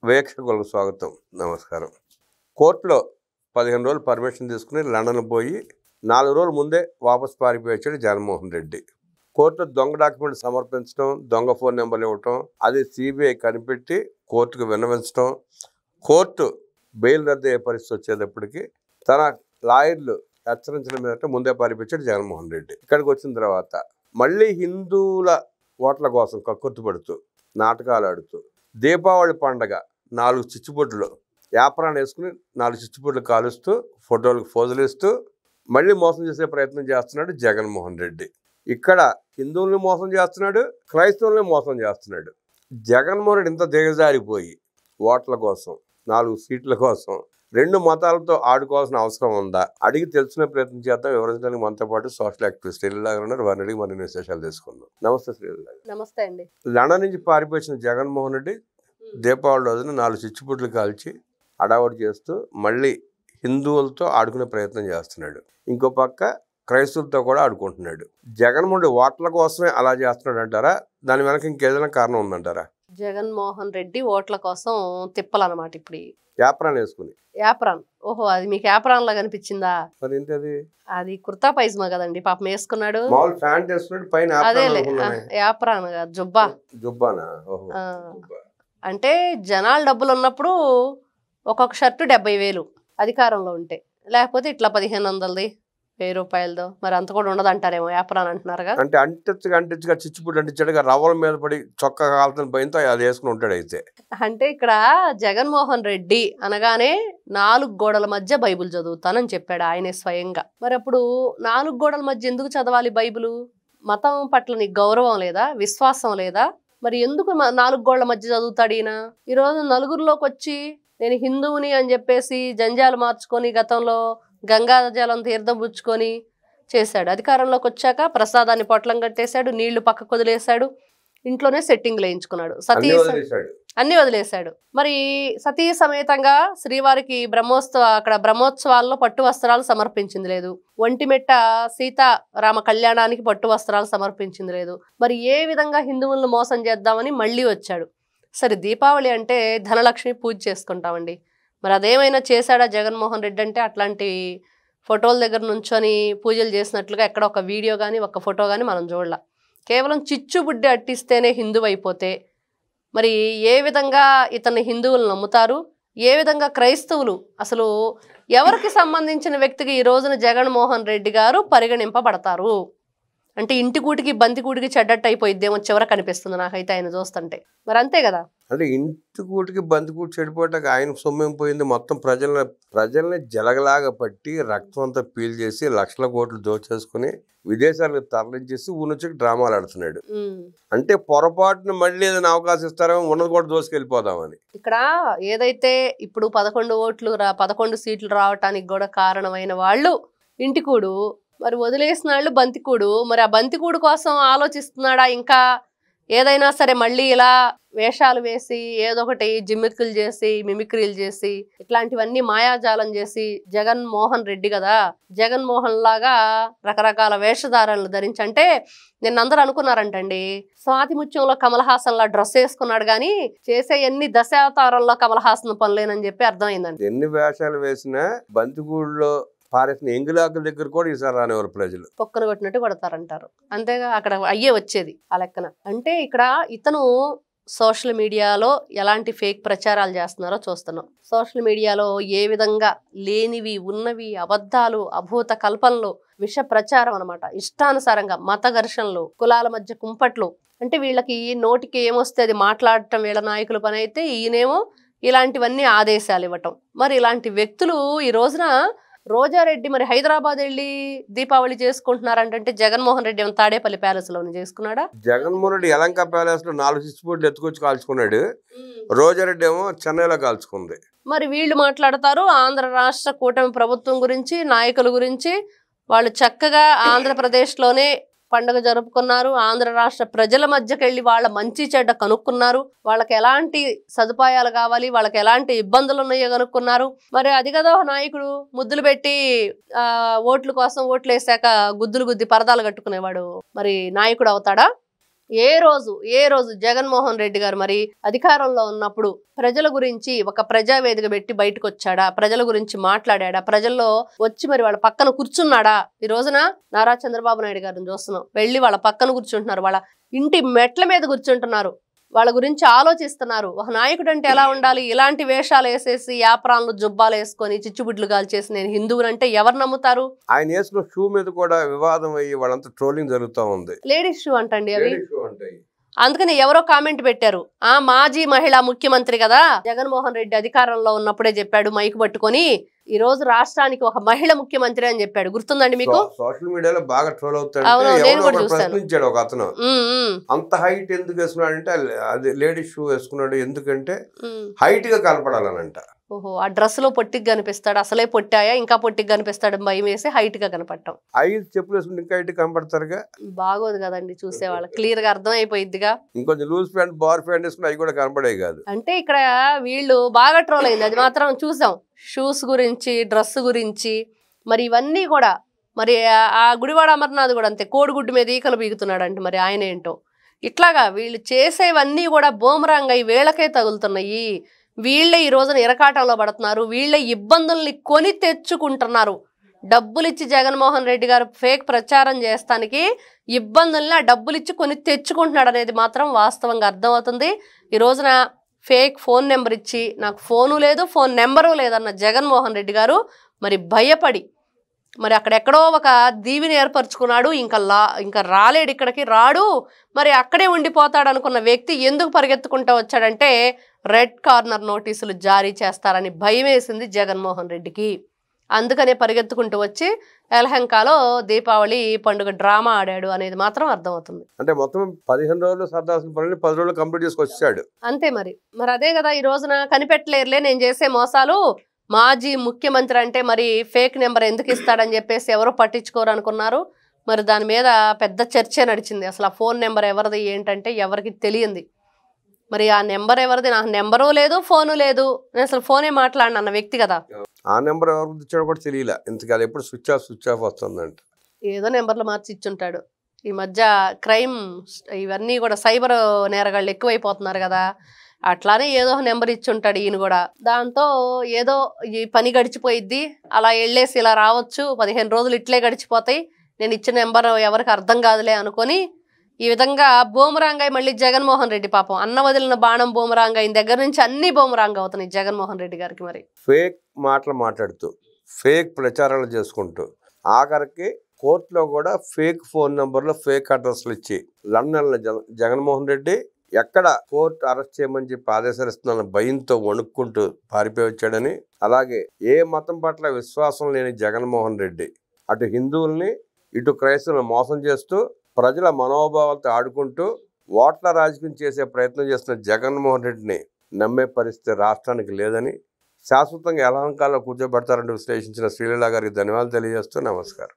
వీక్షకులకు స్వాగతం, నమస్కారం. కోర్టులో 15 రోజులు పర్మిషన్ తీసుకుని లండన్ పోయి 4 రోజుల ముందే వాపసు పారిపోయాడు జగన్మోహన్ రెడ్డి. కోర్టులో దొంగ డాక్యుమెంట్ సమర్పించడం, దొంగ ఫోన్ నెంబర్లు ఇవ్వటం, అది సిబిఐ కనిపెట్టి కోర్టుకు విన్నవించడం, కోర్టు బెయిల్ రద్దు అయ్యే పరిస్థితి వచ్చేటప్పటికి తన లాయర్లు హెచ్చరించడం మీద ముందే పారిపోయాడు జగన్మోహన్ రెడ్డి. ఇక్కడికి వచ్చిన తర్వాత మళ్ళీ హిందువుల ఓట్ల కోసం కక్కుర్తిపడుతూ నాటకాలు ఆడుతూ దీపావళి పండగ 4 చిచ్చుబొడ్లు యాప్రాన్ని వేసుకుని 4 చిచ్చుబొడ్లు కాలుస్తూ ఫోటోలకు ఫోజులు ఇస్తూ మళ్ళీ మోసం చేసే ప్రయత్నం చేస్తున్నాడు జగన్మోహన్ రెడ్డి. ఇక్కడ హిందువుల్ని మోసం చేస్తున్నాడు, క్రైస్తవుల్ని మోసం చేస్తున్నాడు. జగన్మోహన్ రెడ్డి ఇంత దిగజారిపోయి ఓట్ల కోసం 4 సీట్ల కోసం 2 మతాలతో ఆడుకోవాల్సిన అవసరం ఉందా అడిగి తెలుసుకునే ప్రయత్నం చేద్దాం. వివరించడానికి మనతో పాటు సోషల్ యాక్టివిస్ట్ శ్రీలాగా ఉన్నారు. వారిని అడిగి మరిన్ని విశేషాలు తీసుకుందాం. నమస్తే శ్రీలాగా. నమస్తే అండి. లండన్ నుంచి పారిపోయిన జగన్మోహన్ రెడ్డి దీపావళి రోజున 4 చిచ్చుబుడ్లు కాల్చి అడావడి చేస్తూ మళ్ళీ హిందువులతో ఆడుకునే ప్రయత్నం చేస్తున్నాడు. ఇంకో పక్క క్రైస్తవులతో కూడా ఆడుకుంటున్నాడు. జగన్మోహన్ రెడ్డి ఓట్ల కోసమే అలా చేస్తున్నాడు అంటారా? దాని వెనక ఇంకేదైనా కారణం ఉందంటారా? జగన్మోహన్ రెడ్డి ఓట్ల కోసం తిప్పాలన్నమాట. ఇప్పుడు యాప్రాన్ వేసుకుని యాప్రాన్. ఓహో, అది మీకు యాప్రాన్ లాగా అనిపించిందా? మరి ఏంటి అది కుర్తా పైజమా కదండి, పాపం వేసుకున్నాడు. మామూలు ప్యాంట్ వేసుకున్నాడు, పైన అదేలే యాప్రాన్ జుబ్బా. జుబ్బానా? అంటే జనాలు డబ్బులు ఉన్నప్పుడు ఒక్కొక్క షర్టు 70,000 అధికారంలో ఉంటే, లేకపోతే ఇట్లా 1,500ది 1000 రూపాయలదో, మరి అంత కూడా ఉండదు అంటారేమో. యాప్రాన్ అంటున్నారుగా. అంటే అంటించగా చిచ్చుపుట్టు అంటించాడుగా, రవ్వల మీద పడి చొక్కా కాలుతున్న భయంతో అది వేసుకుని ఉంటాడు. అయితే అంటే ఇక్కడ జగన్మోహన్ రెడ్డి అనగానే 4 గోడల మధ్య బైబిల్ చదువుతానని చెప్పాడు ఆయనే స్వయంగా. మరి అప్పుడు 4 గోడల మధ్య ఎందుకు చదవాలి బైబిలు? మతం పట్ల నీకు గౌరవం లేదా, విశ్వాసం లేదా? మరి ఎందుకు 4 గోడల మధ్య చదువుతాడు ఈయన? ఈరోజు నలుగురిలోకి వచ్చి నేను హిందువుని అని చెప్పేసి జంజాలు మార్చుకొని గతంలో గంగాజలం తీర్థం పుచ్చుకొని చేశాడు. అధికారంలోకి వచ్చాక ప్రసాదాన్ని పొట్లం కట్టేశాడు, నీళ్లు పక్కకు వదిలేశాడు, ఇంట్లోనే సెట్టింగ్లు వేయించుకున్నాడు, అన్ని వదిలేశాడు. మరి సతీ సమేతంగా శ్రీవారికి బ్రహ్మోత్సవాల్లో పట్టు వస్త్రాలు సమర్పించింది లేదు. ఒంటిమెట్ట సీతారామ కళ్యాణానికి పట్టు వస్త్రాలు సమర్పించింది లేదు. మరి ఏ విధంగా హిందువులను మోసం చేద్దామని మళ్ళీ వచ్చాడు. సరే, దీపావళి అంటే ధనలక్ష్మి పూజ చేసుకుంటామండి. మరి అదేమైనా చేశాడా జగన్మోహన్ రెడ్డి? అంటే అట్లాంటి ఫోటోల దగ్గర నుంచొని పూజలు చేసినట్లుగా ఎక్కడ ఒక వీడియో కానీ ఒక ఫోటో కానీ మనం చూడాల. కేవలం చిచ్చుబుడ్డి అట్టిస్తేనే హిందువు అయిపోతే మరి ఏ విధంగా ఇతన్ని హిందువులు నమ్ముతారు? ఏ విధంగా క్రైస్తవులు అసలు ఎవరికి సంబంధించిన వ్యక్తికి ఈ రోజున జగన్మోహన్ రెడ్డి గారు పరిగణింపబడతారు? అంటే ఇంటి కూటికి బంతి కూటికి చెడ్డట్టు అయిపోయిద్దేమో చివరికి అనిపిస్తుంది నాకైతే ఆయన చూస్తుంటే. మరి అంతే కదా. అంటే ఇంటి కూటికి బంతి కూటి చెడిపోయాక ఆయన సొమ్మేం పోయింది? మొత్తం ప్రజల్ని జలగలాగా పట్టి రక్తం అంతా పీల్ చేసి లక్షల కోట్లు దోచేసుకుని విదేశాలకు తరలించేసి ఊరికి డ్రామాలు ఆడుతున్నాడు. అంటే పొరపాటున మళ్ళీ ఏదైనా అవకాశం ఇస్తారేమో, ఉన్నది కూడా దోసుకెళ్ళిపోదామని. ఇక్కడ ఏదైతే ఇప్పుడు 11 సీట్లు రావటానికి కూడా కారణమైన వాళ్ళు ఇంటికూడు, మరి వదిలేసిన వాళ్ళు బంతికూడు. మరి ఆ బంతికూడు కోసం ఆలోచిస్తున్నాడా? ఇంకా ఏదైనా సరే మళ్ళీ ఇలా వేషాలు వేసి ఏదో ఒకటి జిమ్మిక్కులు చేసి మిమిక్రీలు చేసి ఇట్లాంటివన్నీ మాయాజాలం చేసి జగన్మోహన్ రెడ్డి కదా, జగన్మోహన్ లాగా రకరకాల వేషధారణలు ధరించి, అంటే నిన్నందరూ అనుకున్నారంటండి స్వాతి ముత్యంలో కమల్ హాసన్ లా డ్రెస్ వేసుకున్నాడు కానీ చేసే ఎన్ని దశావతారంలో కమల్ హాసన్ పనులేనని చెప్పి అర్థమైందండి. ఎన్ని వేషాలు వేసినా బంతికూడులో పారేసిన ఎంగులాకుల దగ్గర కూడా ఈసారి రానివారు ప్రజలు పొక్కను కొట్టినట్టు కొడతారంటారు. అంతేగా అక్కడ అయ్యే వచ్చేది ఆ లెక్కన. అంటే ఇక్కడ ఇతను సోషల్ మీడియాలో ఎలాంటి ఫేక్ ప్రచారాలు చేస్తున్నారో చూస్తున్నాం. సోషల్ మీడియాలో ఏ విధంగా లేనివి ఉన్నవి అబద్ధాలు, అభూత కల్పనలు, విష ప్రచారం అనమాట. ఇష్టానుసారంగా మత ఘర్షణలు, కులాల మధ్య కుంపట్లు. అంటే వీళ్ళకి నోటికి ఏమొస్తే అది మాట్లాడటం వీళ్ళ నాయకుల పని అయితే, ఈయనేమో ఇలాంటివన్నీ ఆదేశాలు ఇవ్వటం. మరి ఇలాంటి వ్యక్తులు ఈ రోజున రోజారెడ్డి మరి హైదరాబాద్ వెళ్ళి దీపావళి చేసుకుంటున్నారంటే జగన్మోహన్ రెడ్డి ఏమో తాడేపల్లి ప్యాలెస్ లోనే చేసుకున్నాడా? జగన్మోహన్ రెడ్డి యలంక ప్యాలెస్ లో 4 చిచ్చుబొడ్లు ఎత్తుకొచ్చి కాల్చుకున్నాడు. రోజారెడ్డి ఏమో చెన్నైలో కాల్చుకుంది. మరి వీళ్ళు మాట్లాడతారు ఆంధ్ర రాష్ట్ర కూటమి ప్రభుత్వం గురించి, నాయకుల గురించి. వాళ్ళు చక్కగా ఆంధ్రప్రదేశ్లోనే పండుగ జరుపుకున్నారు. ఆంధ్ర రాష్ట్ర ప్రజల మధ్యకి వెళ్ళి వాళ్ళ మంచి చెడ్డ కనుక్కున్నారు. వాళ్ళకి ఎలాంటి సదుపాయాలు కావాలి, వాళ్ళకి ఎలాంటి ఇబ్బందులు ఉన్నాయో కనుక్కున్నారు. మరి అది కదా నాయకుడు ముద్దులు పెట్టి ఓట్ల కోసం ఓట్లు వేసాక గుద్దులు గుద్ది పరదాలు కట్టుకునేవాడు మరి నాయకుడు అవుతాడా? ఏ రోజు జగన్మోహన్ రెడ్డి గారు మరి అధికారంలో ఉన్నప్పుడు ప్రజల గురించి ఒక ప్రజావేదిక పెట్టి బయటకు వచ్చాడా, ప్రజల గురించి మాట్లాడా, ప్రజల్లో వచ్చి మరి వాళ్ళ పక్కన కూర్చున్నాడా? ఈ రోజున నారా చంద్రబాబు నాయుడు గారిని చూస్తున్నాం, వెళ్ళి వాళ్ళ పక్కన కూర్చుంటున్నారు, వాళ్ళ ఇంటి మెట్ల మీద కూర్చుంటున్నారు, వాళ్ళ గురించి ఆలోచిస్తున్నారు. ఒక నాయకుడు అంటే ఎలా ఉండాలి? ఇలాంటి వేషాలు వేసేసి యాప్రాన్లు జుబ్బాలు వేసుకొని చిచ్చుబుడ్లు గాల్చేసి నేను హిందువునంటే ఎవరు నమ్ముతారు? ఆయన వేసిన షూ మీద కూడా వివాదం అయ్యి వాళ్ళంతా ట్రోలింగ్ జరుగుతూ ఉంది. లేడీస్ షూ అంటండి అవి. అందుకని ఎవరో కామెంట్ పెట్టారు, మాజీ మహిళా ముఖ్యమంత్రి కదా జగన్మోహన్ రెడ్డి అధికారంలో ఉన్నప్పుడే చెప్పాడు మైకు పట్టుకొని ఈ రోజు రాష్ట్రానికి ఒక మహిళ ముఖ్యమంత్రి అని చెప్పాడు. గుర్తుందండి మీకు? సోషల్ మీడియాలో బాగా ట్రోల్ అవుతాడు. ప్రశ్నించాడు ఒక అతను, అంత హైట్ ఎందుకు వేసుకున్నాడంటే అది లేడీస్ షూ వేసుకున్నాడు ఎందుకంటే హైట్ గా కనపడాలనంట. ఓహో, ఆ డ్రెస్ లో పొట్టికి కనిపిస్తాడు, అసలే పొట్టాయా ఇంకా పొట్టికి కనిపిస్తాడు భయం వేసి హైట్ గా కనపడటం. 5 చెప్పులు వేసుకుంటే ఇంకా హైట్ కనపడతారుగా, బాగోదు కదండి చూసేవాళ్ళు, క్లియర్ గా అర్థం అయిపోయిద్దిగా. ఇంకొంచెం లూజ్ ప్యాంట్ బార్ ప్యాంట్ వేసుకుని అవి కూడా కనపడే కాదు. అంటే ఇక్కడ వీళ్ళు బాగా ట్రోల్ అయింది, అది మాత్రం చూసాం. షూస్ గురించి, డ్రెస్ గురించి, మరి ఇవన్నీ కూడా. మరి ఆ గుడివాడ అమర్నాథ్ కూడా అంతే, కోడిగుడ్డు మీద ఈకలు బీగుతున్నాడు అంటే మరి ఆయన ఏంటో. ఇట్లాగా వీళ్ళు చేసేవన్నీ కూడా బూమరాంగ్ అయి వీళ్ళకే తగులుతున్నాయి. వీళ్ళే ఈ రోజున ఇరకాటంలో పడుతున్నారు, వీళ్ళే ఇబ్బందుల్ని కొని తెచ్చుకుంటున్నారు. డబ్బులిచ్చి జగన్మోహన్ రెడ్డి గారు ఫేక్ ప్రచారం చేస్తానికి ఇబ్బందుల్ని ఆ డబ్బులిచ్చి కొని తెచ్చుకుంటున్నాడు అనేది మాత్రం వాస్తవంగా అర్థమవుతుంది. ఈ రోజున ఫేక్ ఫోన్ నెంబర్ ఇచ్చి నాకు ఫోను లేదు, ఫోన్ నెంబరు లేదన్న జగన్మోహన్ రెడ్డి గారు మరి భయపడి మరి అక్కడెక్కడో ఒక దీవిని ఏర్పరచుకున్నాడు. ఇంకా రాలేడు, ఇక్కడికి రాడు, మరి అక్కడే ఉండిపోతాడు అనుకున్న వ్యక్తి ఎందుకు పరిగెత్తుకుంటూ వచ్చాడంటే రెడ్ కార్నర్ నోటీసులు జారీ చేస్తారని భయం వేసింది జగన్మోహన్ రెడ్డికి. అందుకనే పరిగెత్తుకుంటూ వచ్చి యలహంకలో దీపావళి పండుగ డ్రామా ఆడాడు అనేది మాత్రం అర్థమవుతుంది. అంటే మొత్తం 15 రోజులు సర్దాల్సిన పనులు 10 రోజులు కంప్లీట్ చేసుకొచ్చాడు. అంతే మరి అదే కదా ఈ రోజున కనిపెట్టలేరులే నేను చేసే మోసాలు. మాజీ ముఖ్యమంత్రి అంటే మరి ఫేక్ నెంబర్ ఎందుకు ఇస్తాడని చెప్పేసి ఎవరో పట్టించుకోరు అనుకున్నారు. మరి దాని మీద పెద్ద చర్చ నడిచింది. అసలు ఆ ఫోన్ నెంబర్ ఎవరిది ఏంటంటే ఎవరికి తెలియంది. మరి ఆ నెంబర్ ఎవరిది? నాకు నెంబరు లేదు, ఫోను లేదు, నేను అసలు ఫోనే మాట్లాడిన అన్న వ్యక్తి కదా. ఆ నెంబర్ ఎవరికి ఇచ్చాడో కూడా తెలియలే. ఇంతకాదు ఎప్పుడు స్విచ్ ఆఫ్ వస్తుందంట. ఏదో నెంబర్లు మార్చి ఇచ్చుంటాడు. ఈ మధ్య క్రైమ్ ఇవన్నీ కూడా సైబర్ నేరగాళ్ళు ఎక్కువైపోతున్నారు కదా, అట్లానే ఏదో నెంబర్ ఇచ్చుంటాడు ఈయన కూడా. దాంతో ఏదో ఈ పని గడిచిపోయిద్ది, అలా వెళ్ళేసి ఇలా రావచ్చు, 15 రోజులు ఇట్లే గడిచిపోతాయి, నేను ఇచ్చిన నెంబర్ ఎవరికి అర్థం కాదులే అనుకొని ఈ విధంగా బూమరాంగాయి మళ్ళీ జగన్మోహన్ రెడ్డి పాపం అన్న వదిలిన బాణం బూమరాంగాయిన దగ్గర నుంచి అన్ని బూమరాంగ్ అవుతున్నాయి జగన్మోహన్ రెడ్డి గారికి. మరి ఫేక్ మాటలు మాట్లాడుతూ ఫేక్ ప్రచారాలు చేసుకుంటూ ఆఖరికి కోర్టులో కూడా ఫేక్ ఫోన్ నంబర్లు ఫేక్ అడ్రస్లు ఇచ్చి లండన్లో జగన్మోహన్ రెడ్డి ఎక్కడ కోర్టు అరెస్ట్ చేయమని చెప్పి ఆదేశాలు ఇస్తున్న భయంతో వణుక్కుంటూ పారిపోయి వచ్చాడని, అలాగే ఏ మతం పట్ల విశ్వాసం లేని జగన్మోహన్ రెడ్డి అటు హిందువుల్ని ఇటు క్రైస్తవులను మోసం చేస్తూ ప్రజల మనోభావాలతో ఆడుకుంటూ ఓట్ల రాజకీయం చేసే ప్రయత్నం చేస్తున్న జగన్మోహన్ రెడ్డిని నమ్మే పరిస్థితి రాష్ట్రానికి లేదని, శాశ్వతంగా యలహంకలో కూర్చోబెడతారంటూ విశ్లేషించిన శ్రీలీల గారికి ధన్యవాదాలు తెలియజేస్తూ నమస్కారం.